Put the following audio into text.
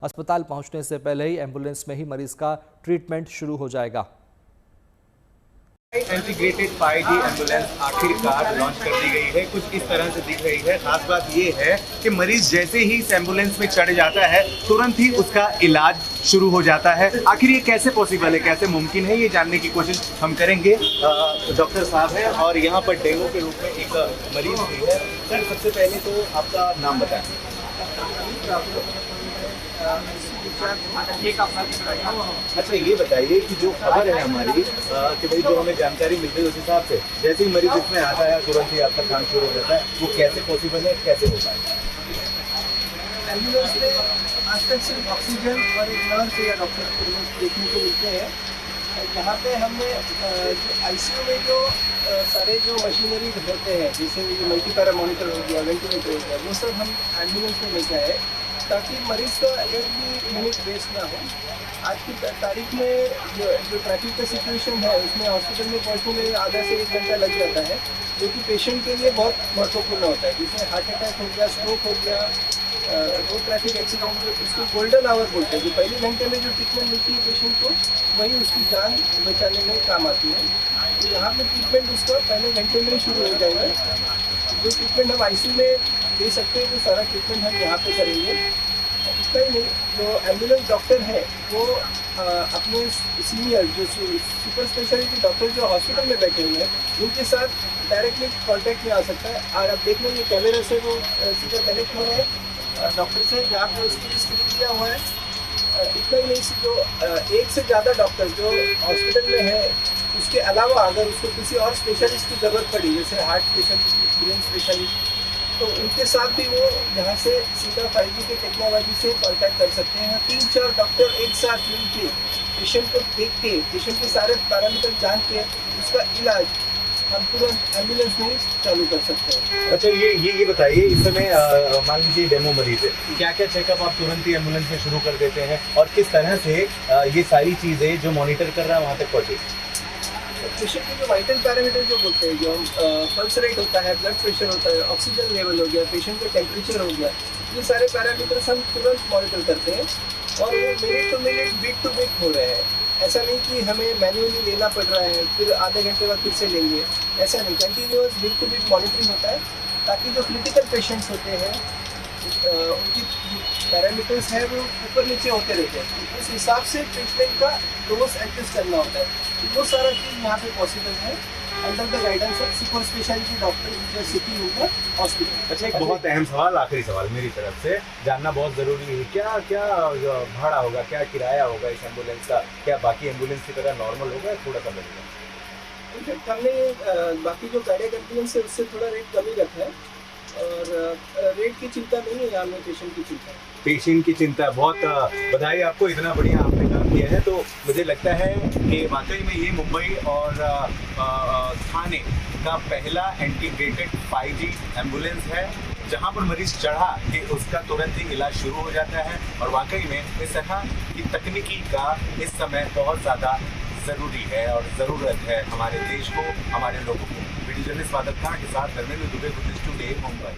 अस्पताल पहुंचने से पहले ही एम्बुलेंस में ही मरीज का ट्रीटमेंट शुरू हो जाएगा। इंटीग्रेटेड 5G एम्बुलेंस आखिरकार लॉन्च कर दी गई है। कुछ इस तरह से दिख रही है। खास बात ये है कि मरीज जैसे ही इस एम्बुलेंस में चढ़ जाता है तुरंत ही उसका इलाज शुरू हो जाता है। आखिर ये कैसे पॉसिबल है, कैसे मुमकिन है, ये जानने की कोशिश हम करेंगे। डॉक्टर साहब हैं और यहाँ पर डेमो के रूप में एक मरीज भी है। सर, सबसे पहले तो आपका नाम बताएं। अच्छा, ये बताइए कि जो खबर है हमारी कि भाई जो हमें जानकारी मिल रही है उस हिसाब से जैसे ही मरीज इसमें आता है तुरंत ही आपका काम शुरू हो जाता है, वो कैसे पॉसिबल है, कैसे हो पाएगा? एम्बुलेंस में आज तक सिर्फ ऑक्सीजन और एक नर्स या डॉक्टर को देखने को मिलते हैं। यहाँ पे हमने आईसीयू में जो सारे जो मशीनरी होते हैं, जैसे मल्टीपैरा मॉनिटर हो गया, वेंटिलेटर हो गया, वो सब हम एम्बुलेंस में लेके आए ताकि मरीज का एक भी मिनट वेस्ट ना हो। आज की तारीख में जो ट्रैफिक का सिचुएशन है उसमें हॉस्पिटल में पहुंचने में आधा से 1 घंटा लग जाता है, जो कि पेशेंट के लिए बहुत महत्वपूर्ण होता है। जैसे हार्ट अटैक हो गया, स्ट्रोक हो गया, रोड ट्रैफिक एक्सीडेंट, उसको गोल्डन आवर बोलते हैं। जो पहले घंटे में जो ट्रीटमेंट मिलती है पेशेंट को, वही उसकी जान बचाने में काम आती है। तो यहाँ पे ट्रीटमेंट उसका पहले घंटे में शुरू हो जाएगा। जो ट्रीटमेंट हम आईसीयू में दे सकते हैं वो सारा ट्रीटमेंट हम यहाँ पे करेंगे। इतना ही नहीं, जो एम्बुलेंस डॉक्टर है वो अपने सीनियर जो सुपर स्पेशलिटी डॉक्टर जो हॉस्पिटल में बैठे हुए हैं उनके साथ डायरेक्टली कांटेक्ट में आ सकता है। और आप देख लेंगे कैमरे से वो सीधा कनेक्ट हो रहे हैं डॉक्टर से, जहाँ पे उसकी स्क्रीन दिया हुआ है। इतना ही नहीं, जो एक से ज़्यादा डॉक्टर जो हॉस्पिटल में है उसके अलावा अगर उसको किसी और स्पेशलिस्ट की ज़रूरत पड़ी, जैसे हार्ट स्पेशलिस्ट, ब्रेन स्पेशलिस्ट, तो उनके साथ भी वो यहाँ से सीधा 5G के टेक्नोलॉजी से कांटेक्ट कर सकते हैं। 3-4 डॉक्टर एक साथ मिलके पेशेंट को देख के, पेशेंट के सारे पैरामीटर जान के उसका इलाज हम तुरंत एम्बुलेंस में चालू कर सकते हैं। अच्छा, ये बताइए, इस समय मान लीजिए डेमो मरीज है, क्या क्या चेकअप आप तुरंत ही एम्बुलेंस में शुरू कर देते हैं और किस तरह से ये सारी चीज़ें जो मॉनिटर कर रहा है वहाँ तक पहुँचेगी? पेशेंट के जो वाइटल पैरामीटर जो बोलते हैं, जो पल्स रेट होता है, ब्लड प्रेशर होता है, ऑक्सीजन लेवल हो गया, पेशेंट का टेम्परेचर हो गया, ये सारे पैरामीटर्स हम तुरंत मॉनिटर करते हैं और वो minute to minute, beat to beat हो रहे हैं। ऐसा नहीं कि हमें मैन्युअली लेना पड़ रहा है फिर आधे घंटे बाद फिर से लेंगे, ऐसा नहीं। Continuous beat to beat monitoring होता है ताकि जो क्रिटिकल पेशेंट्स होते हैं उनकी पैरामीटर्स है वो ऊपर नीचे होते रहते हैं, उस हिसाब से ट्रीटमेंट का डोज एडजस्ट करना होता है। तो वो सारा चीज़ यहाँ पे पॉसिबल है under the guidance of super speciality doctor city in hospital. अच्छा, एक बहुत अहम सवाल, आखिरी सवाल मेरी तरफ से जानना बहुत ज़रूरी है, क्या क्या भाड़ा होगा, क्या किराया होगा इस एम्बुलेंस का? क्या बाकी एम्बुलेंस की तरह नॉर्मल होगा या थोड़ा सा लगेगा? इनफैक्ट हमने बाकी जो कार्डियक एम्बुलेंस है उससे थोड़ा रेट कम ही रखा है और रेट की चिंता नहीं है यहाँ में, पेशेंट की चिंता है। पेशेंट की चिंता, बहुत बधाई आपको, इतना बढ़िया आपने काम किया है। तो मुझे लगता है कि वाकई में ये मुंबई और थाने का पहला इंटीग्रेटेड 5G एम्बुलेंस है जहां पर मरीज चढ़ा कि उसका तुरंत ही इलाज शुरू हो जाता है। और वाकई में इस तरह की तकनीकी का इस समय बहुत ज़्यादा ज़रूरी है और ज़रूरत है हमारे देश को, हमारे लोगों को। वीडियो जर्नलिस्ट स्वागत खान के साथ धर्मेंद्र दुबे, मुंबई।